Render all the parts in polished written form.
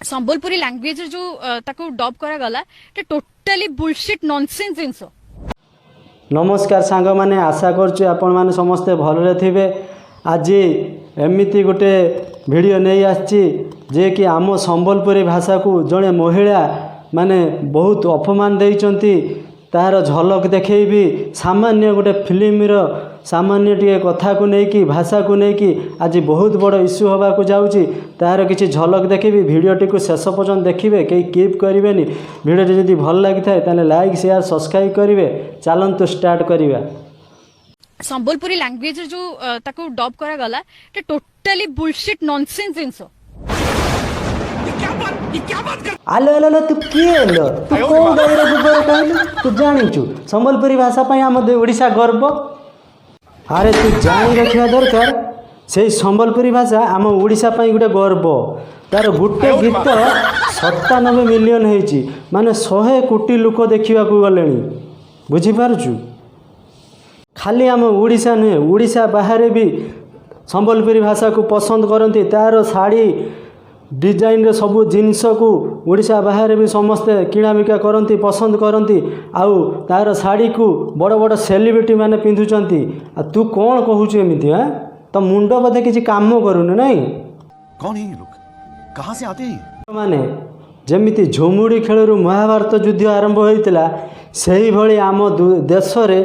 Sambalpuri language जो ताको dub करा गला टोटली बुलशिट नॉनसेंस जिंस। नमस्कार सांग माने आशा करछु आपण माने समस्ते भलरे थिबे। आज एमिति गोटे वीडियो नहीं आछि जे कि आम संबलपुरी भाषा को जड़े महिला माने बहुत अपमान देइचंती तार झलक देखैबी। सामान्य गोटे फिल्म रो सामान्य टिके कथा को लेकिन भाषा को लेकिन आज बहुत बड़ इश्यू होगा जाऊँगी तार किसी झलक देखी भिडटी को शेष पर्यंत देखिए कहीं कीप करेंगे। भिडटी जदि भल लगी था लाइक शेयर सब्सक्राइब करेंगे। चलतु स्टार्ट करवा। संबलपुरी लैंग्वेज जो ताको डब करा गला टोटली बुलशिट नॉनसेंस जिंस। आलो आलो आलो तू किए लो तू कौन गाइर गोबर कहलु तू जानिचु संबलपुरी भाषा पई हम ओडिशा गर्व। अरे तू जानी रखा दरकार से संबलपुरी भाषा आम ओडिशा पई गोटे गर्व। तार गोटे गीत 97 मिलियन होईची माने 100 कोटी लोक देखा गले बुझीपारछु। खाली आम ओडिशा नुहे ओडिशा बाहर भी संबलपुरी भाषा को पसंद करती। तार शाढ़ी डिजाइन सबू जिनस को ओडिशा बाहर भी समस्ते किणाबिका करती पसंद करती। आउ तार शाढ़ी को बड़ बड़ सेलिब्रिटी माने पिंधुचंती। आ तू कौन कहूचु एमिति? हां तो मुंड बदे किछि काम करूनु नहीं? कौन है ये लोग, कहां से आते हैं माने जेमिति झुमुड़ी खेलरू महाभारत युद्ध आरंभ होइतिला सेही भली आम देश रे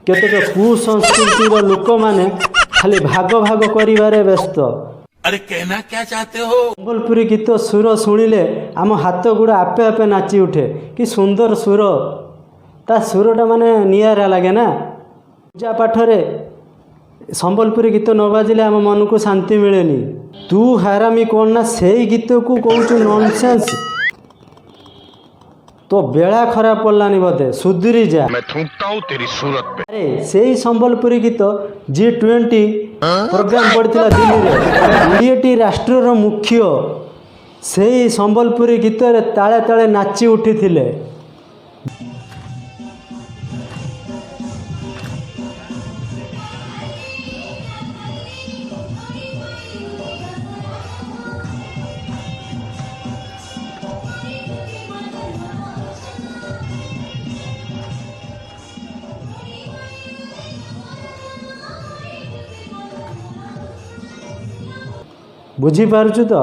केतेक कुसंस्कृतिर लोक माने खाली भाग भाग करिवारे व्यस्त। अरे कहना क्या चाहते हो? संबलपुरी गीत सुर शुणिले आम हाथ गुड़ा आपे आपे नाची उठे। कि सुंदर सुर ता सुरटा माने नियारा लगे ना। पूजा पाठ रे संबलपुरी गीत न बाजिले आम मन को शांति मिलेनी। तू हारामी कौन ना से गीत को कहूँ नॉनसेंस। तो बेड़ा खराब पड़लानी बोधे सुधरी जा। मैं थूकता हूँ तेरी सूरत पे। अरे से संबलपुरी गीत G20 प्रोग्राम पड़ता दिल्ली रे 20 राष्ट्र मुख्य से संबलपुरी गीत रे ताले ताले नाची उठी थिले। बुझी पारछु तो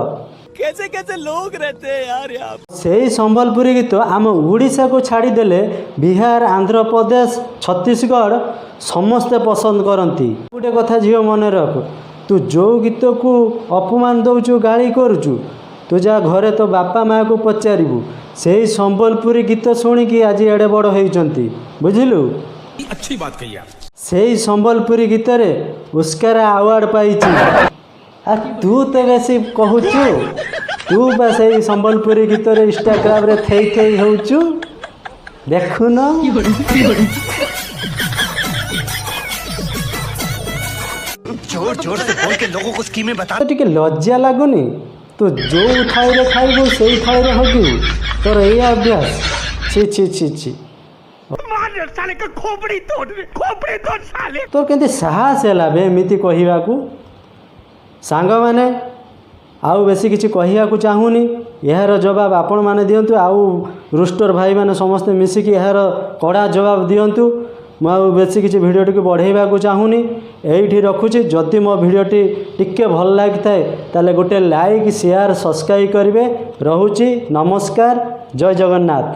कैसे कैसे लोग रहते हैं यार यहाँ। से संबलपुरी गीत आम ओडिशा को छाड़ी देले बिहार आंध्र प्रदेश छत्तीसगढ़ समस्ते पसंद करती। गोटे कथा झील मन रख तू जो गीत को अपमान दौचु गाली करुचु तू जा घरे तो बापा माँ को पचारू से संबलपुरी गीत शुणिकी आज एडे बड़ होती बुझिलु। अच्छी बात कही आप। से संबलपुरी गीत रे ऑस्कर अवार्ड पाई। आ तू तो वैसे कहूचु तू बस यही संबलपुरी गीत रे इंस्टाग्राम रे थई थई होचु देखु न। जोर जोर से बोल के लोगों को स्कीमें बता। तो टिके लज्जा लागुनी तू जो थाई रे खाइबो सेही थाई रे हगिउ तोर एई अभ्यास। छी छी छी छी मार साले का खोपड़ी तोड़ साले। तोर केंते साहस हैला बे एमिति कहिबा को। सांग माने आउ बेसी किसी कहया को चाहूनी यार जवाब आपण माने दियंतु। आउ रुस्टर भाई माने समस्ते मिसिकी यार कड़ा जवाब दियंतु। मु आउ बेसी किसी भिडियोटी को बढ़ेबा को चाहूनी एठी रखुची। जदि मो भिडियोटी टिके भल लागि थाए ताले गोटे लाइक शेयर सब्सक्राइब करिवे। रहुची नमस्कार जय जगन्नाथ।